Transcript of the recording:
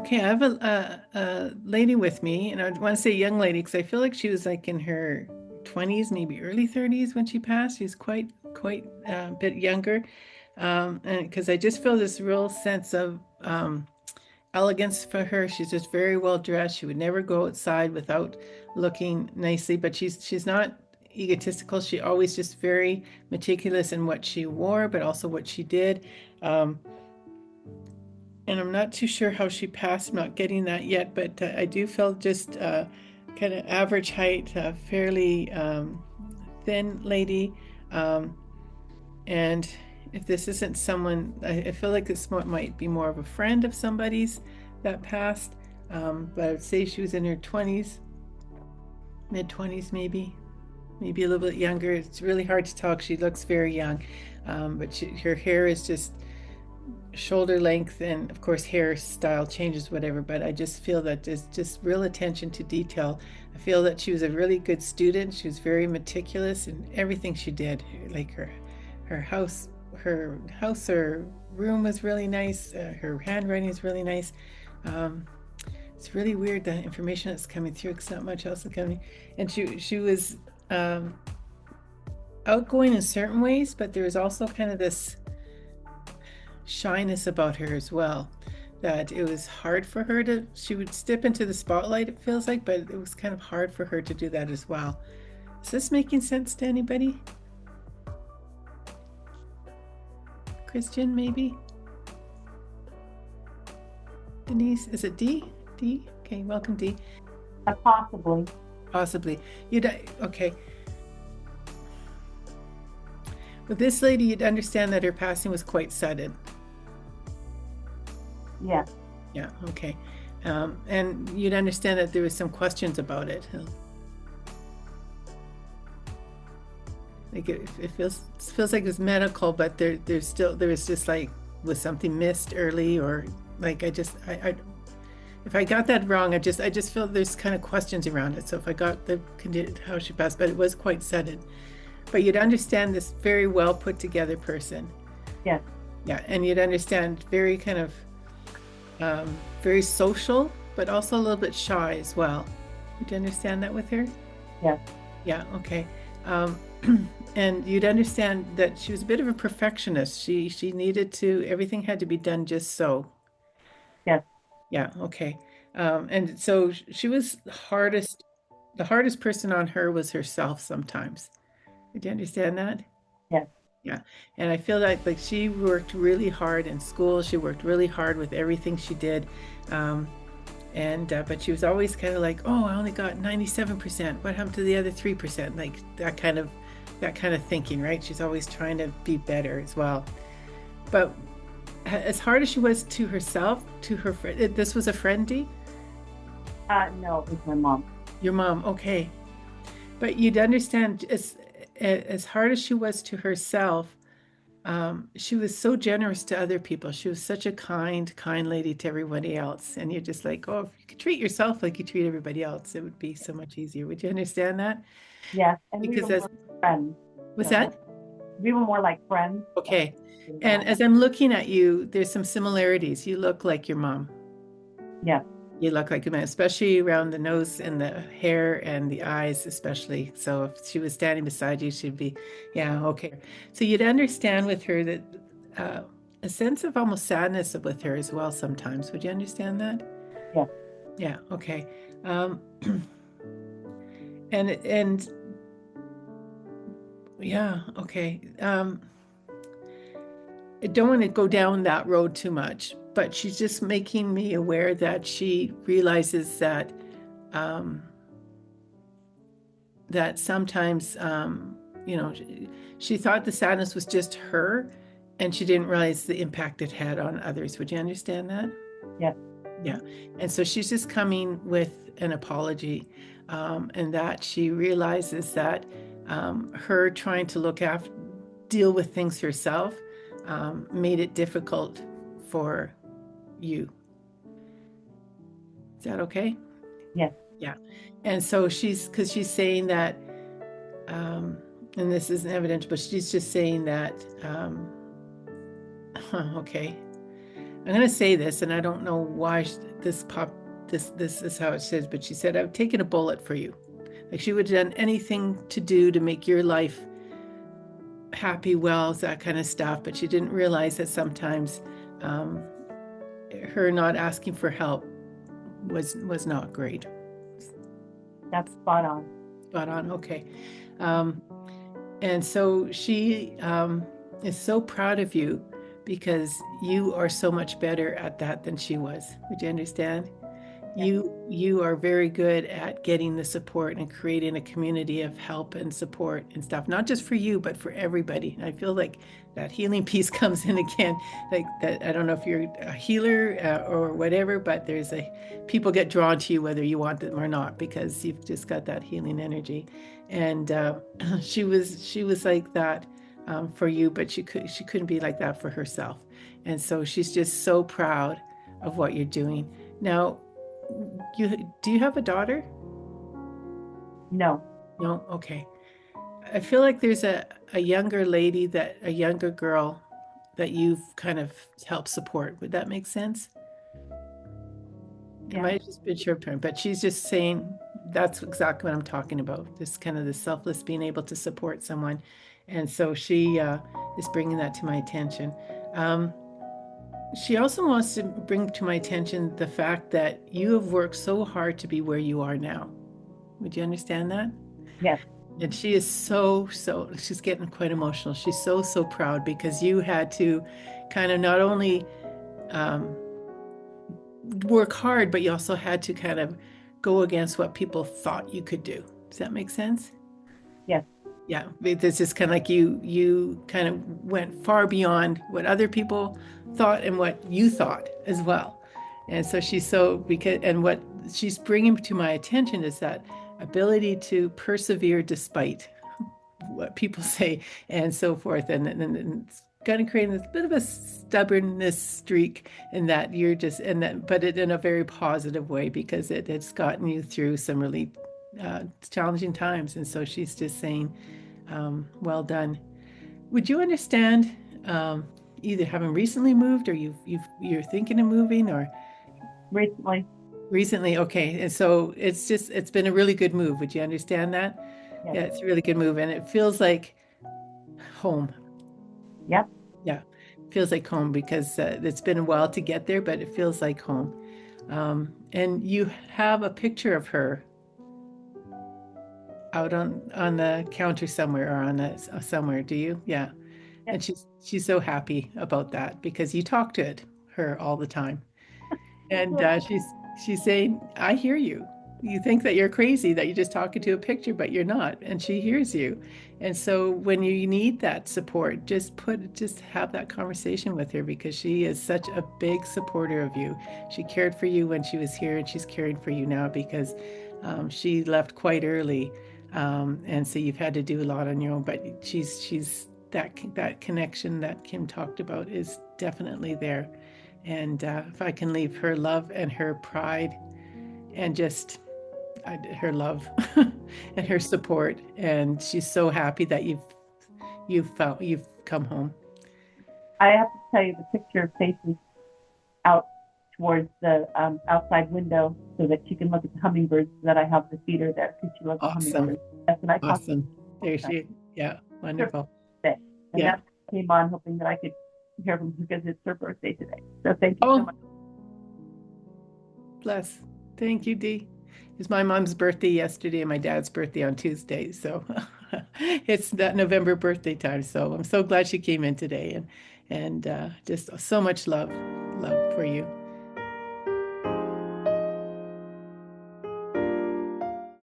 Okay, I have a lady with me, and I want to say young lady because I feel like she was like in her 20s, maybe early 30s when she passed. She's quite a bit younger, and because I just feel this real sense of elegance for her. She's just very well dressed. She would never go outside without looking nicely, but she's not egotistical. She always just very meticulous in what she wore, but also what she did. Um, and I'm not too sure how she passed. I'm not getting that yet, but I do feel just kind of average height, fairly thin lady. Um, and if this isn't someone, I feel like this might be more of a friend of somebody's that passed. But I would say she was in her 20s, mid 20s maybe, maybe a little bit younger. It's really hard to tell 'cause she looks very young. But her hair is just shoulder length, and of course hairstyle changes whatever, but I just feel that there's just real attention to detail. I feel that she was a really good student. She was very meticulous in everything she did. Like her house her room was really nice. Her handwriting is really nice. um, it's really weird, the information that's coming through because not much else is coming. And she was um, outgoing in certain ways, but there was also kind of this shyness about her as well, that it was hard for her to, she would step into the spotlight, it feels like, but it was kind of hard for her to do that as well. Is this making sense to anybody? Christian, maybe? Denise, is it D? D? Okay, welcome D. Possibly. Possibly. Okay. With this lady, you'd understand that her passing was quite sudden. Yeah. Yeah, okay. And you'd understand that there was some questions about it. Like it feels like it was medical, but there was just like, was something missed early, or like I if I got that wrong, I just feel there's kind of questions around it. So if I got the how she passed, but it was quite sudden. But you'd understand this very well put together person. Yes. Yeah, and you'd understand very kind of very social, but also a little bit shy as well. Would you understand that with her? Yes. Yeah, okay. Um, and you'd understand that she was a bit of a perfectionist. She needed to, everything had to be done just so. Yes. Yeah, okay. And so she was the hardest person on her was herself sometimes. Did you understand that? Yes. Yeah. And I feel like she worked really hard in school. She worked really hard with everything she did. Um, and but she was always kind of like, oh, I only got 97%. What happened to the other 3%? Like that kind of thinking, right? She's always trying to be better as well. But as hard as she was to herself, to her friend, this was a friend, D? No, it's my mom. Your mom, okay. But you'd understand, as hard as she was to herself, she was so generous to other people. She was such a kind lady to everybody else. And you're just like, oh, if you could treat yourself like you treat everybody else, it would be so much easier. Would you understand that? Yes, and we Because were more as, like friends. what's So that? we were more like friends. Okay. Yeah. And as I'm looking at you, there's some similarities. You look like your mom. Yes. You look like your mom, especially around the nose and the hair and the eyes, especially. So if she was standing beside you, she'd be, yeah, okay. So you'd understand with her that a sense of almost sadness with her as well sometimes. Would you understand that? Yes. Yeah, okay. Um, and yeah, okay. I don't want to go down that road too much, but she's just making me aware that she realizes that um, that sometimes, you know, she thought the sadness was just her, and she didn't realize the impact it had on others. Would you understand that? Yes. Yeah. And so she's just coming with an apology, and that she realizes that her trying to deal with things herself made it difficult for you. Is that okay? Yes. Yeah. And so because she's saying that, and this isn't evident, but she's just saying that, okay, I'm going to say this, and I don't know why this is how it says, but she said, I've taken a bullet for you. Like she would have done anything to do to make your life happy, well, that kind of stuff. But she didn't realize that sometimes um, her not asking for help was not great. That's spot on. Spot on. Okay. Um, and so she is so proud of you because you are so much better at that than she was. Would you understand? Yes, You are very good at getting the support and creating a community of help and support and stuff, not just for you, but for everybody. I feel like that healing piece comes in again. Like that, I don't know if you're a healer or whatever, but there's a people get drawn to you whether you want them or not because you've just got that healing energy. And she was like that for you, but she couldn't be like that for herself. And so she's just so proud of what you're doing. Now, do you have a daughter? no, No? Okay. I feel like there's a younger lady a younger girl that you've kind of helped support. Would that make sense? It yes, might have just been short term, but she's just saying that's exactly what I'm talking about. Just kind of the selfless being able to support someone. And so she is bringing that to my attention. Um, she also wants to bring to my attention the fact that you have worked so hard to be where you are now. Would you understand that? yes, And she is she's getting quite emotional. She's so proud because you had to kind of not only um, work hard, but you also had to kind of go against what people thought you could do. Does that make sense? yes, Yeah, it's just kind of like you kind of went far beyond what other people thought and what you thought as well. And so she's so because and what she's bringing to my attention is that ability to persevere despite what people say and so forth. And it's kind of creating this bit of a stubbornness streak in that you're just, and that, but it in a very positive way because it's gotten you through some really challenging times. And so she's just saying, well done. Would you understand either having recently moved or you're thinking of moving or recently, recently? Okay. And so it's been a really good move. Would you understand that? yes, Yeah, it's a really good move. And it feels like home. yep, Yeah, feels like home because it's been a while to get there, but it feels like home. And you have a picture of her out on the counter somewhere or on somewhere, do you? Yeah. yes. And she's so happy about that because you talk to her all the time. And she's saying, I hear you. You think that you're crazy, that you're just talking to a picture, but you're not. And she hears you. And so when you need that support, just have that conversation with her because she is such a big supporter of you. She cared for you when she was here, and she's caring for you now because she left quite early. And so you've had to do a lot on your own, but she's that connection that Kim talked about is definitely there. And if I can leave her love and her pride and just her love and her support, and she's so happy that you've come home. I have to tell you, the picture faces out towards the outside window so that she can look at the hummingbirds that I have the feeder there because she loves the Awesome, hummingbirds. That's what I talk awesome. all There the time. she, yeah, Her wonderful. birthday. And Yeah. that came on hoping that I could hear from her because it's her birthday today. So thank you so Oh, much. bless. Thank you, Dee. It's my mom's birthday yesterday and my dad's birthday on Tuesday, so it's that November birthday time. So I'm so glad she came in today and just so much love for you.